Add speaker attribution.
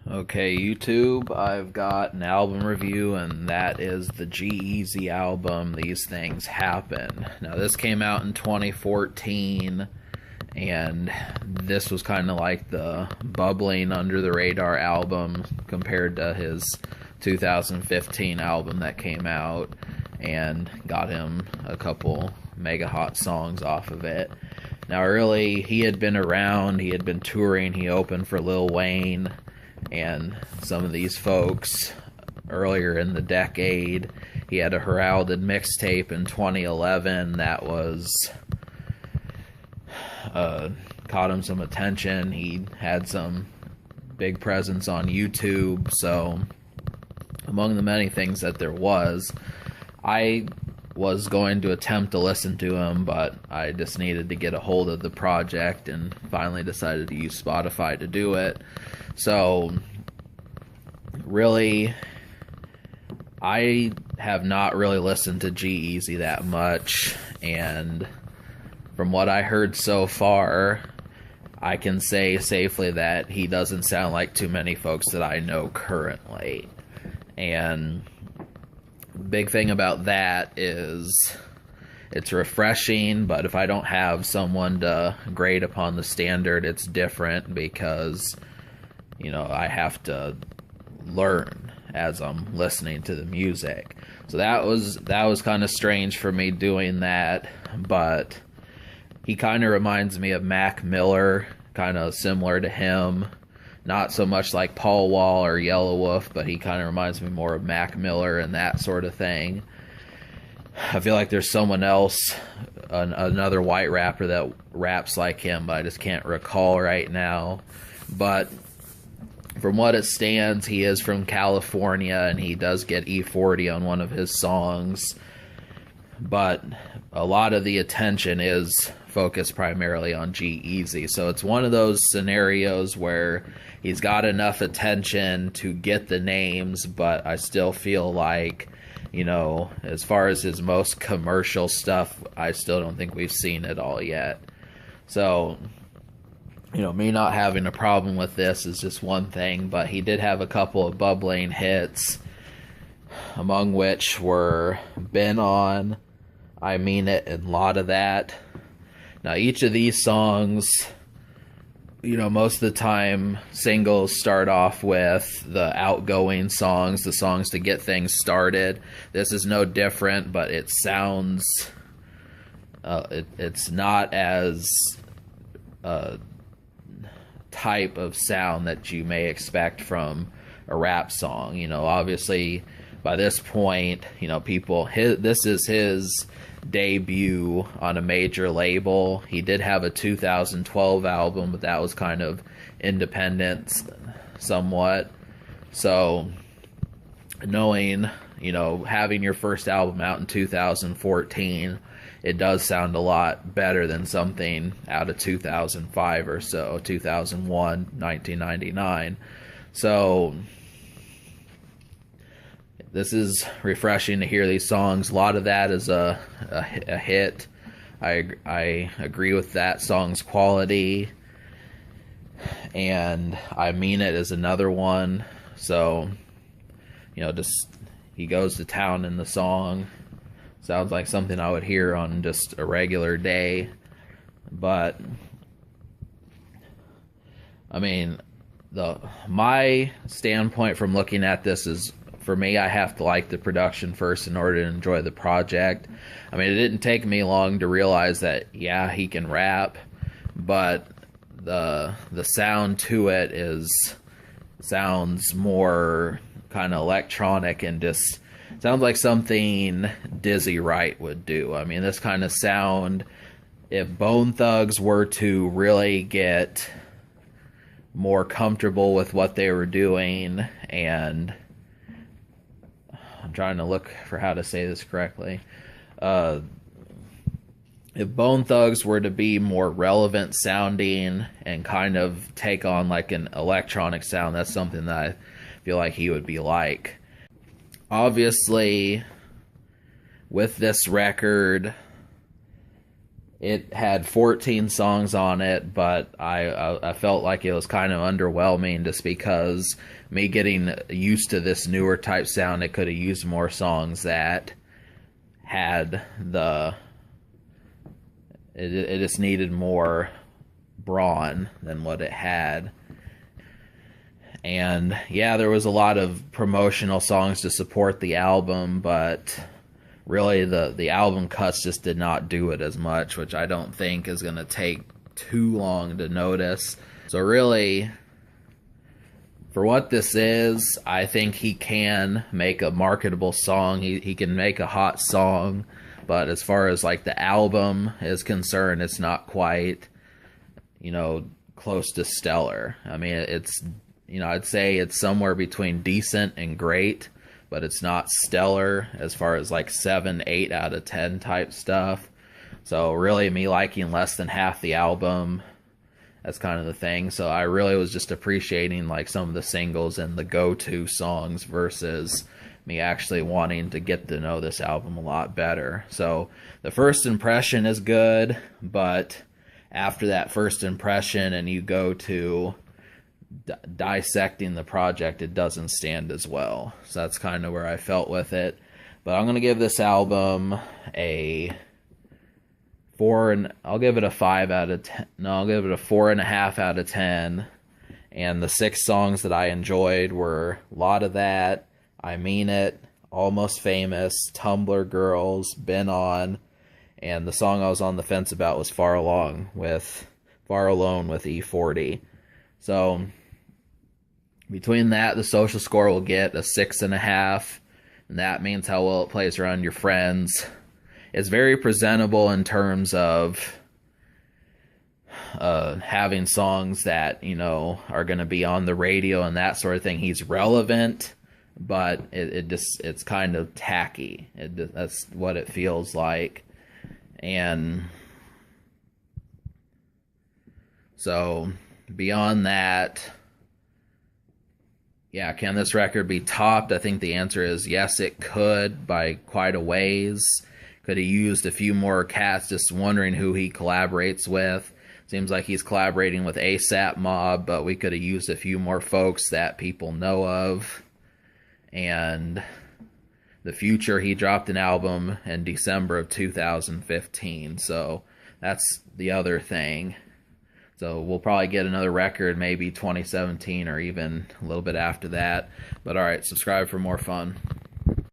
Speaker 1: Okay, YouTube, I've got an album review, and that is the G-Eazy album, These Things Happen. Now, this came out in 2014, and this was kind of like the bubbling under the radar album compared to his 2015 album that came out and got him a couple mega hot songs off of it. Now, early, he had been around, he had been touring, he opened for Lil Wayne and some of these folks earlier in the decade. He had a heralded mixtape in 2011 that was caught him some attention. He had some big presence on YouTube, so among the many things that there was, I was going to attempt to listen to him, but I just needed to get a hold of the project and finally decided to use Spotify to do it. So, really, I have not really listened to G-Eazy that much, and from what I heard so far, I can say safely that he doesn't sound like too many folks that I know currently. And big thing about that is it's refreshing, but if I don't have someone to grade upon the standard, it's different because, you know, I have to learn as I'm listening to the music. So that was kind of strange for me doing that, but he kind of reminds me of Mac Miller, kind of similar to him. Not so much like Paul Wall or Yellow Wolf, but he kind of reminds me more of Mac Miller and that sort of thing. I feel like there's someone else, another white rapper that raps like him, but I just can't recall right now. But from what it stands, he is from California, and he does get E40 on one of his songs. But a lot of the attention is focused primarily on G-Eazy. So it's one of those scenarios where he's got enough attention to get the names, but I still feel like, you know, as far as his most commercial stuff, I still don't think we've seen it all yet. So, you know, me not having a problem with this is just one thing, but he did have a couple of bubbling hits, among which were Been On, I Mean It, and Lot of That. Now, each of these songs, you know, most of the time, singles start off with the outgoing songs, the songs to get things started. This is no different, but it sounds, it's not as type of sound that you may expect from a rap song. You know, obviously, by this point, you know, this is his debut on a major label. He did have a 2012 album, but that was kind of independent somewhat. So knowing, you know, having your first album out in 2014, it does sound a lot better than something out of 2005 or so, 2001, 1999. So this is refreshing to hear these songs. A lot of that is a hit. I agree with that song's quality. And I Mean It is another one. So, you know, just he goes to town in the song. Sounds like something I would hear on just a regular day. But, I mean, my standpoint from looking at this is, for me, I have to like the production first in order to enjoy the project. I mean, it didn't take me long to realize that, yeah, he can rap, but the sound to it sounds more kind of electronic and just sounds like something Dizzy Wright would do. I mean, this kind of sound, if Bone Thugs were to really get more comfortable with what they were doing, and I'm trying to look for how to say this correctly. If Bone Thugs were to be more relevant sounding and kind of take on like an electronic sound, that's something that I feel like he would be like. Obviously, with this record, it had 14 songs on it, but I felt like it was kind of underwhelming just because me getting used to this newer type sound, it could have used more songs that had it just needed more brawn than what it had. And yeah, there was a lot of promotional songs to support the album, but really the album cuts just did not do it as much, which I don't think is going to take too long to notice. So really, for what this is, I think he can make a marketable song. He can make a hot song, but as far as like the album is concerned, it's not quite, close to stellar. I mean, it's, I'd say it's somewhere between decent and great, but it's not stellar as far as like 7, 8 out of 10 type stuff. So really me liking less than half the album, that's kind of the thing. So I really was just appreciating like some of the singles and the go-to songs versus me actually wanting to get to know this album a lot better. So the first impression is good, but after that first impression and you go to dissecting the project, it doesn't stand as well. So that's kind of where I felt with it. But I'm going to give this album a 4, and I'll give it a 5 out of 10. No, I'll give it a 4.5 out of 10. And the 6 songs that I enjoyed were A Lot of That, I Mean It, Almost Famous, Tumblr Girls, Been On, and the song I was on the fence about was Far Alone with E40. So between that, the social score will get a 6.5, and that means how well it plays around your friends. It's very presentable in terms of having songs that, are going to be on the radio and that sort of thing. He's relevant, but it's kind of tacky. That's what it feels like. And so beyond that, yeah, can this record be topped? I think the answer is yes, it could, by quite a ways. Could have used a few more cats, just wondering who he collaborates with. Seems like he's collaborating with ASAP Mob, but we could have used a few more folks that people know of. And The Future, he dropped an album in December of 2015, so that's the other thing. So we'll probably get another record maybe 2017 or even a little bit after that. But alright, subscribe for more fun.